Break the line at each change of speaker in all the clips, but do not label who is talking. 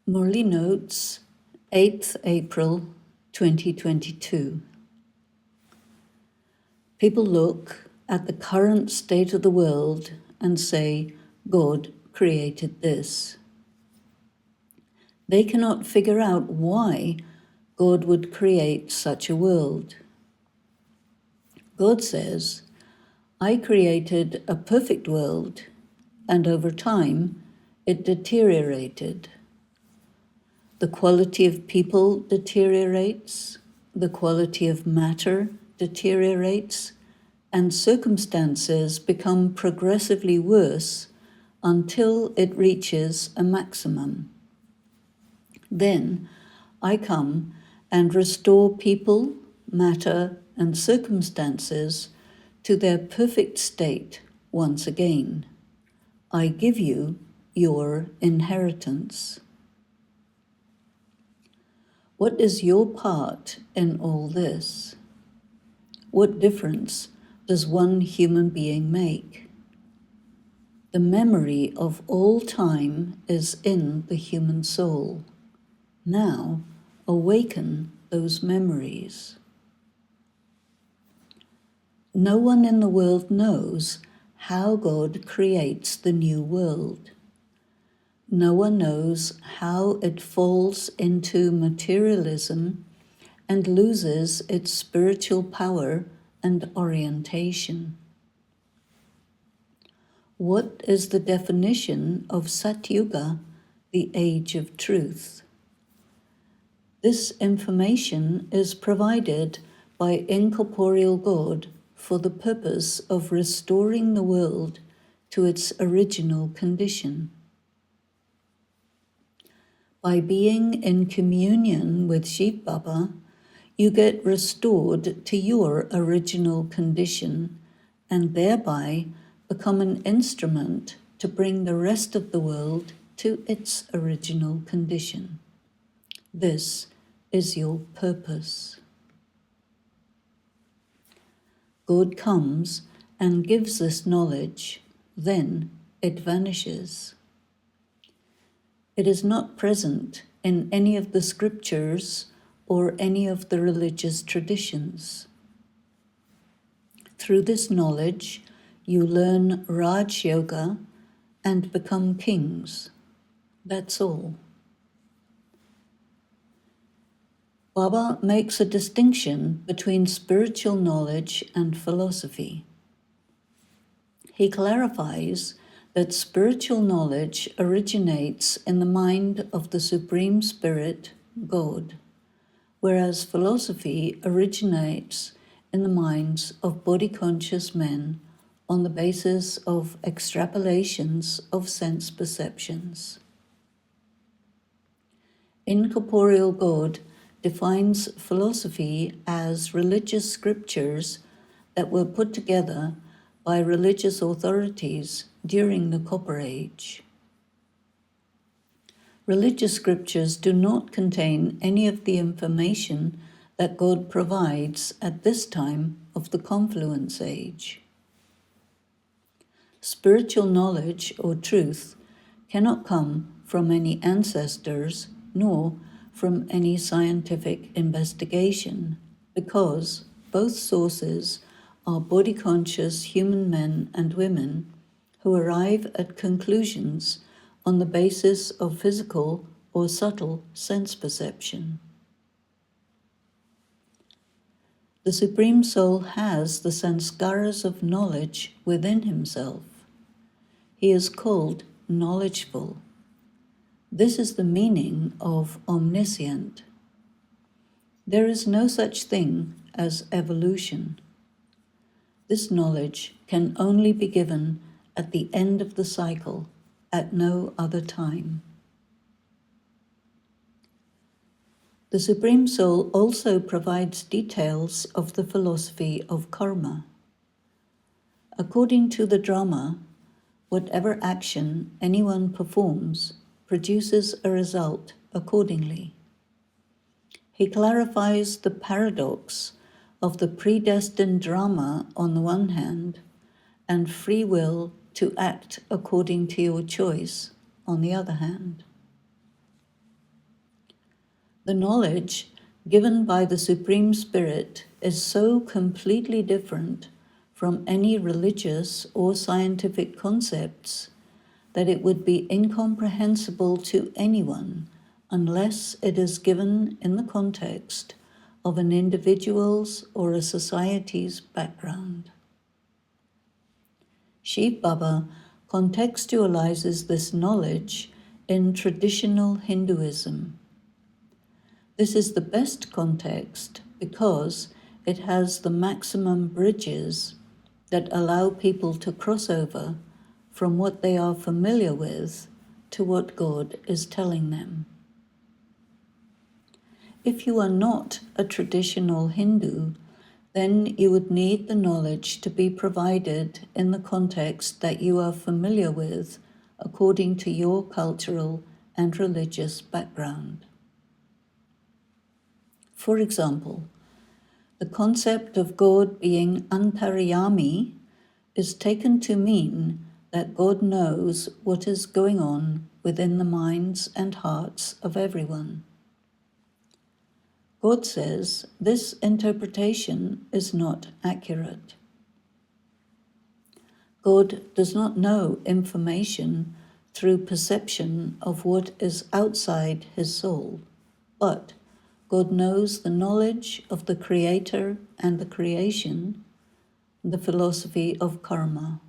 Murli Notes, 8th April 2022. People look at the current state of the world and say, God created this. They cannot figure out why God would create such a world. God says, I created a perfect world, and over time it deteriorated. The quality of people deteriorates, the quality of matter deteriorates, and circumstances become progressively worse until it reaches a maximum. Then I come and restore people, matter, and circumstances to their perfect state once again. I give you your inheritance. What is your part in all this? What difference does one human being make? The memory of all time is in the human soul. Now, awaken those memories. No one in the world knows how God creates the new world. No one knows how it falls into materialism and loses its spiritual power and orientation. What is the definition of Satyuga, the age of truth? This information is provided by incorporeal God for the purpose of restoring the world to its original condition. By being in communion with Shiv Baba, you get restored to your original condition and thereby become an instrument to bring the rest of the world to its original condition. This is your purpose. God comes and gives this knowledge, then it vanishes. It is not present in any of the scriptures or any of the religious traditions. Through this knowledge, you learn Raj Yoga and become kings. That's all. Baba makes a distinction between spiritual knowledge and philosophy. He clarifies that spiritual knowledge originates in the mind of the Supreme Spirit, God, whereas philosophy originates in the minds of body-conscious men on the basis of extrapolations of sense perceptions. Incorporeal God defines philosophy as religious scriptures that were put together by religious authorities during the Copper Age. Religious scriptures do not contain any of the information that God provides at this time of the Confluence Age. Spiritual knowledge or truth cannot come from any ancestors nor from any scientific investigation, because both sources are body-conscious human men and women who arrive at conclusions on the basis of physical or subtle sense perception. The Supreme Soul has the sanskaras of knowledge within himself. He is called knowledgeful. This is the meaning of omniscient. There is no such thing as evolution. This knowledge can only be given at the end of the cycle, at no other time. The Supreme Soul also provides details of the philosophy of karma. According to the drama, whatever action anyone performs produces a result accordingly. He clarifies the paradox of the predestined drama on the one hand and free will to act according to your choice on the other hand. The knowledge given by the Supreme Spirit is so completely different from any religious or scientific concepts that it would be incomprehensible to anyone unless it is given in the context of an individual's or a society's background. Shiv Baba contextualizes this knowledge in traditional Hinduism. This is the best context because it has the maximum bridges that allow people to cross over from what they are familiar with to what God is telling them. If you are not a traditional Hindu, then you would need the knowledge to be provided in the context that you are familiar with according to your cultural and religious background. For example, the concept of God being antaryami is taken to mean that God knows what is going on within the minds and hearts of everyone. God says this interpretation is not accurate. God does not know information through perception of what is outside his soul, but God knows the knowledge of the Creator and the creation, the philosophy of karma.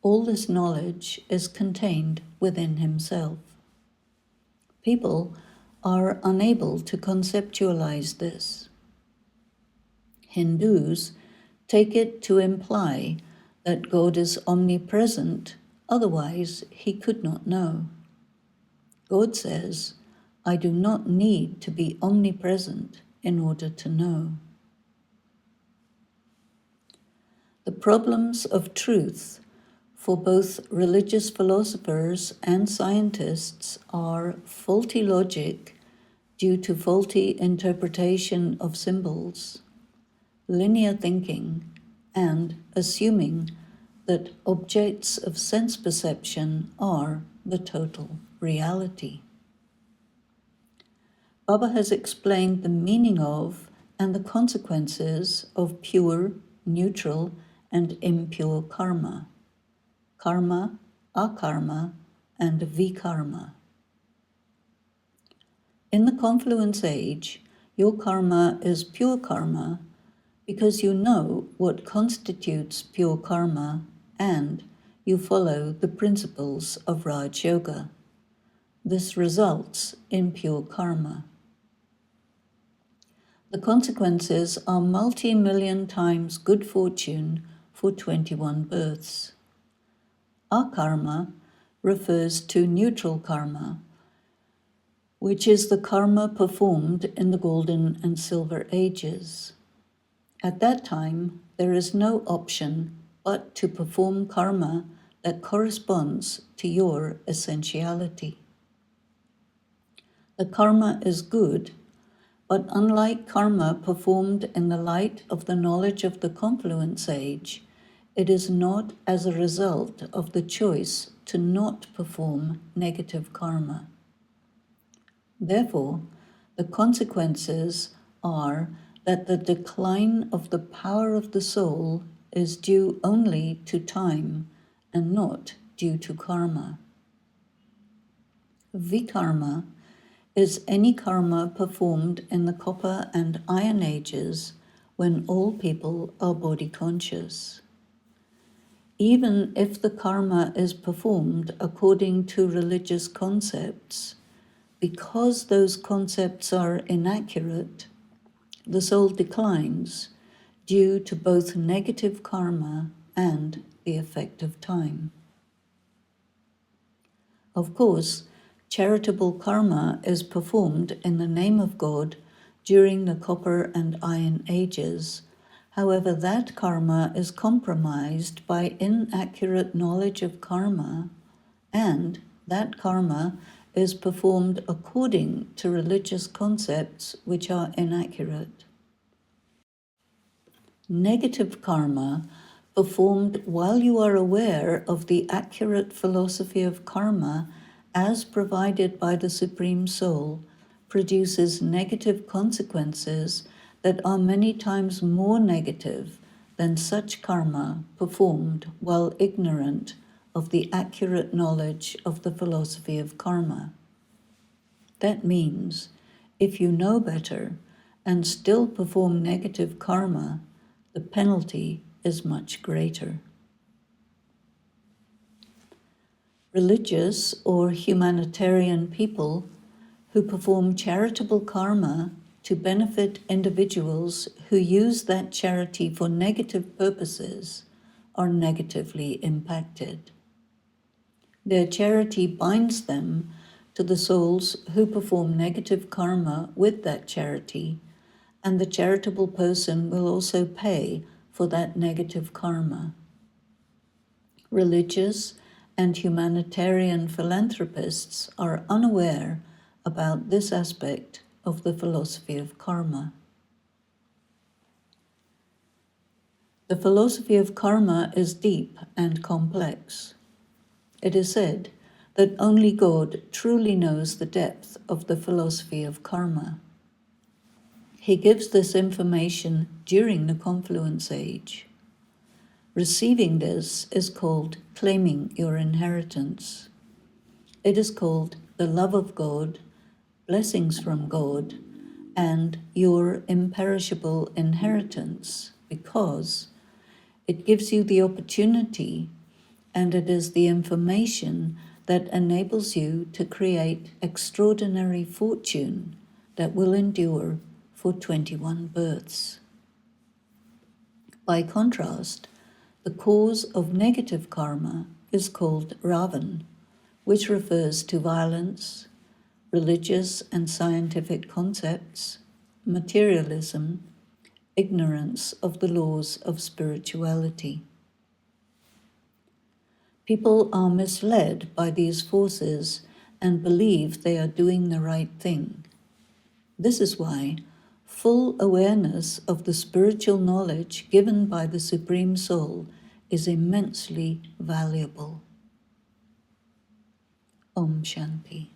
All this knowledge is contained within himself. People are unable to conceptualize this. Hindus take it to imply that God is omnipresent, otherwise he could not know. God says, I do not need to be omnipresent in order to know. The problems of truth for both religious philosophers and scientists are faulty logic due to faulty interpretation of symbols, linear thinking, and assuming that objects of sense perception are the total reality. Baba has explained the meaning of and the consequences of pure, neutral, and impure karma, akarma, and vikarma. In the confluence age, your karma is pure karma because you know what constitutes pure karma and you follow the principles of Raj Yoga. This results in pure karma. The consequences are multi-million times good fortune for 21 births. Akarma refers to neutral karma, which is the karma performed in the golden and silver ages. At that time, there is no option but to perform karma that corresponds to your essentiality. The karma is good, but unlike karma performed in the light of the knowledge of the confluence age, it is not as a result of the choice to not perform negative karma. Therefore, the consequences are that the decline of the power of the soul is due only to time and not due to karma. Vikarma is any karma performed in the copper and iron ages when all people are body conscious. Even if the karma is performed according to religious concepts, because those concepts are inaccurate, the soul declines due to both negative karma and the effect of time. Of course, charitable karma is performed in the name of God during the copper and iron ages. However, that karma is compromised by inaccurate knowledge of karma, and that karma is performed according to religious concepts which are inaccurate. Negative karma performed while you are aware of the accurate philosophy of karma as provided by the Supreme Soul produces negative consequences that are many times more negative than such karma performed while ignorant of the accurate knowledge of the philosophy of karma. That means, if you know better and still perform negative karma, the penalty is much greater. Religious or humanitarian people who perform charitable karma to benefit individuals who use that charity for negative purposes are negatively impacted. Their charity binds them to the souls who perform negative karma with that charity, and the charitable person will also pay for that negative karma. Religious and humanitarian philanthropists are unaware about this aspect of the philosophy of karma. The philosophy of karma is deep and complex. It is said that only God truly knows the depth of the philosophy of karma. He gives this information during the confluence age. Receiving this is called claiming your inheritance. It is called the love of God, blessings from God, and your imperishable inheritance, because it gives you the opportunity, and it is the information that enables you to create extraordinary fortune that will endure for 21 births. By contrast, the cause of negative karma is called Ravan, which refers to violence, religious and scientific concepts, materialism, ignorance of the laws of spirituality. People are misled by these forces and believe they are doing the right thing. This is why full awareness of the spiritual knowledge given by the Supreme Soul is immensely valuable. Om Shanti.